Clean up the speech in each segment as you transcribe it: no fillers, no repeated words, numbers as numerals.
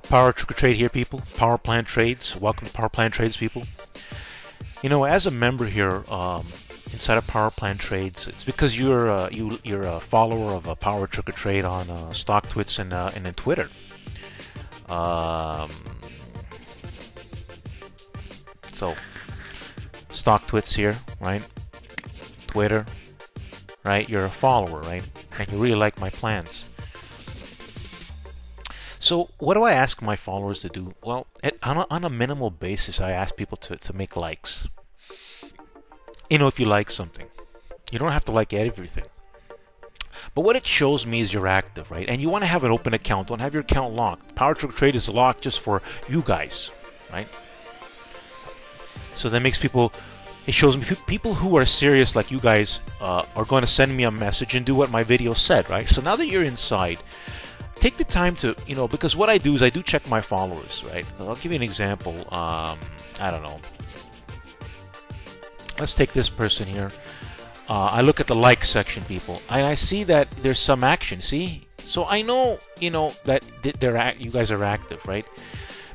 Power Trick or Trade here, people. Power Plant Trades. Welcome to Power Plant Trades, people. You know, as a member here inside of Power Plant Trades, it's because you're a follower of Power Trick or Trade on StockTwits and in Twitter. So StockTwits here, right? Twitter, right? You're a follower, right? And you really like my plans. So what do I ask my followers to do? Well, on a minimal basis, I ask people to make likes. You know, if you like something. You don't have to like everything. But what it shows me is you're active, right? And you want to have an open account. Don't have your account locked. Power Trick or Trade is locked just for you guys, right? So that makes people... It shows me people who are serious like you guys are going to send me a message and do what my video said, right? So now that you're inside... Take the time to, you know, because what I do is I do check my followers, right? I'll give you an example. I don't know. Let's take this person here. I look at the like section, people, and I see that there's some action. See, so I know, you know, that you guys are active, right?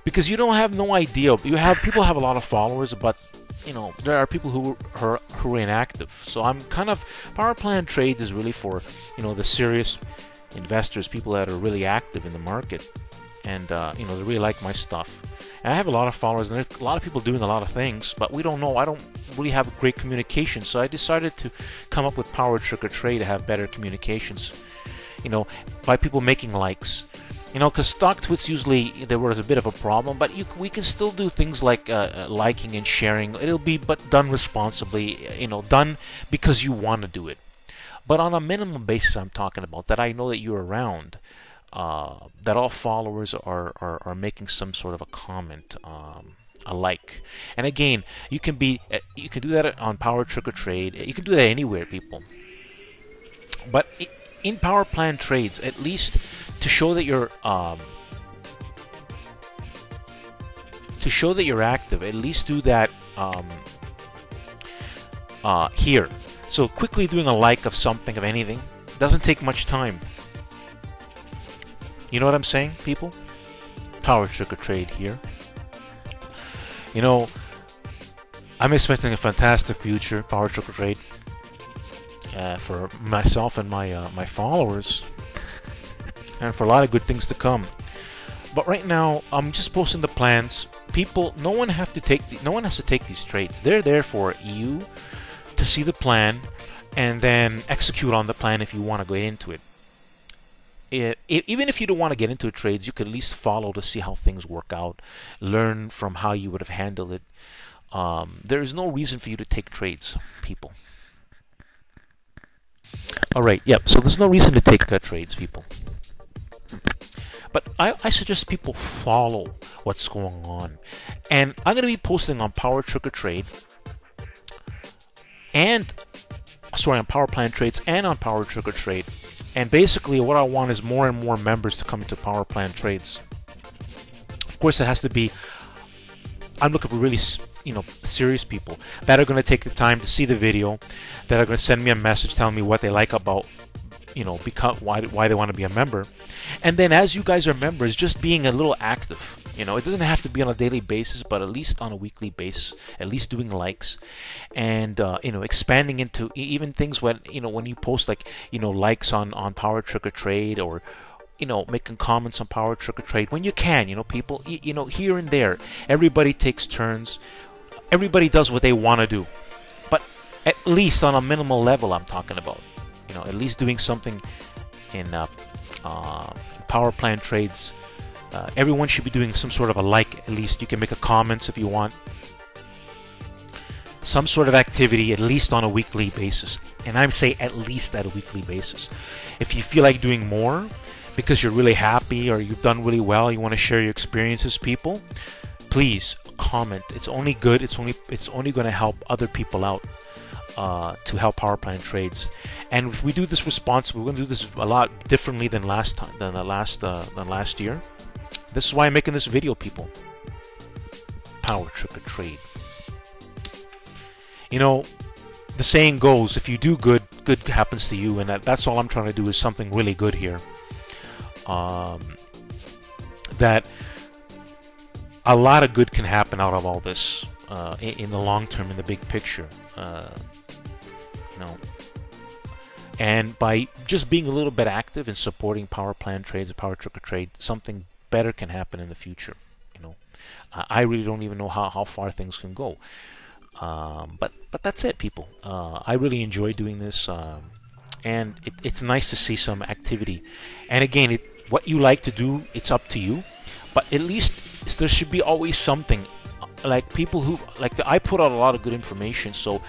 Because you don't have no idea. People have a lot of followers, but you know there are people who are inactive. So I'm kind of Power Plant Trades is really for, you know, the serious investors, people that are really active in the market, and you know, they really like my stuff. And I have a lot of followers, and there's a lot of people doing a lot of things, but we don't know. I don't really have great communication, so I decided to come up with Power Trick or Trade to have better communications. You know, by people making likes. You know, because StockTwits usually there was a bit of a problem, but we can still do things like liking and sharing. It'll be but done responsibly. You know, done because you want to do it. But on a minimum basis, I'm talking about that I know that you're around, that all followers are making some sort of a comment, a like. And again, you can do that on Power Trick or Trade. You can do that anywhere, people. But in Power Plant Trades, at least to show that you're active, at least do that here. So quickly doing a like of something, of anything, doesn't take much time. You know what I'm saying, people? Power Trick or Trade here. You know, I'm expecting a fantastic future, Power Trick or Trade, for myself and my followers, and for a lot of good things to come. But right now, I'm just posting the plans. People, no one has to take these trades. They're there for you to see the plan and then execute on the plan if you want to go into it. Even if you don't want to get into trades, you could at least follow to see how things work out, learn from how you would have handled it. There is no reason for you to take trades, people. Alright, yep, so there's no reason to take trades, people. But I suggest people follow what's going on. And I'm going to be posting on Power Trick or Trade and on Power Plant Trades and on Power Trick or Trade. And basically what I want is more and more members to come into Power Plant Trades. Of course, it has to be, I'm looking for really, you know, serious people that are going to take the time to see the video, that are going to send me a message telling me what they like about, you know, why they want to be a member. And then as you guys are members, just being a little active. You know, it doesn't have to be on a daily basis, but at least on a weekly basis, at least doing likes, and you know, expanding into even things when, you know, when you post, like, you know, likes on Power Trick or Trade, or, you know, making comments on Power Trick or Trade when you can. You know, people, you know, here and there, everybody takes turns, everybody does what they want to do, but at least on a minimal level, I'm talking about. You know, at least doing something in Power Plant Trades. Everyone should be doing some sort of a like. At least you can make a comment if you want. Some sort of activity, at least on a weekly basis. And I say at least at a weekly basis. If you feel like doing more because you're really happy or you've done really well, you want to share your experiences, people, please comment. It's only good. It's only going to help other people out. To help Power Plant Trades. And if we do this responsibly, we're going to do this a lot differently than last year. This is why I'm making this video, people. Power Trick or Trade. You know, the saying goes, if you do good, good happens to you, and that's all I'm trying to do, is something really good here. That a lot of good can happen out of all this in the long term, in the big picture. You know, and by just being a little bit active in supporting power plant trades, and power tricker trade, something better can happen in the future. You know, I really don't even know how far things can go. But that's it, people. I really enjoy doing this, and it's nice to see some activity. And again, what you like to do, it's up to you. But at least there should be always something. Like people who I put out a lot of good information, so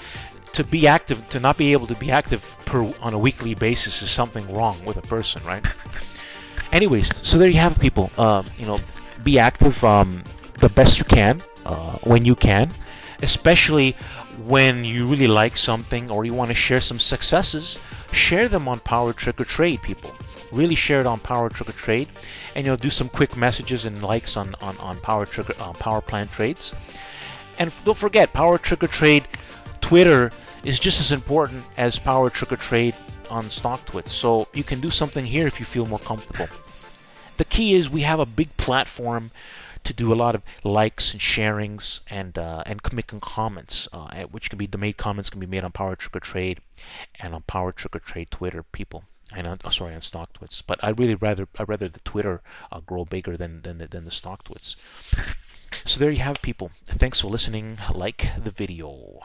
to be active, to not be able to be active on a weekly basis is something wrong with a person, right? Anyways, so there you have it, people. You know, be active the best you can when you can, especially when you really like something or you want to share some successes. Share them on Power Tricker Trade, people. Really share it on Power Tricker Trade, and do some quick messages and likes on Power Tricker Power Plant Trades. And don't forget, Power Tricker Trade Twitter is just as important as Power Tricker Trade on StockTwits. So you can do something here if you feel more comfortable. The key is we have a big platform to do a lot of likes and sharings and making comments, which can be the comments can be made on Power Tricker Trade and on Power Tricker Trade Twitter, people. And on StockTwits. But I'd rather the Twitter grow bigger than the StockTwits. So there you have, people. Thanks for listening. Like the video.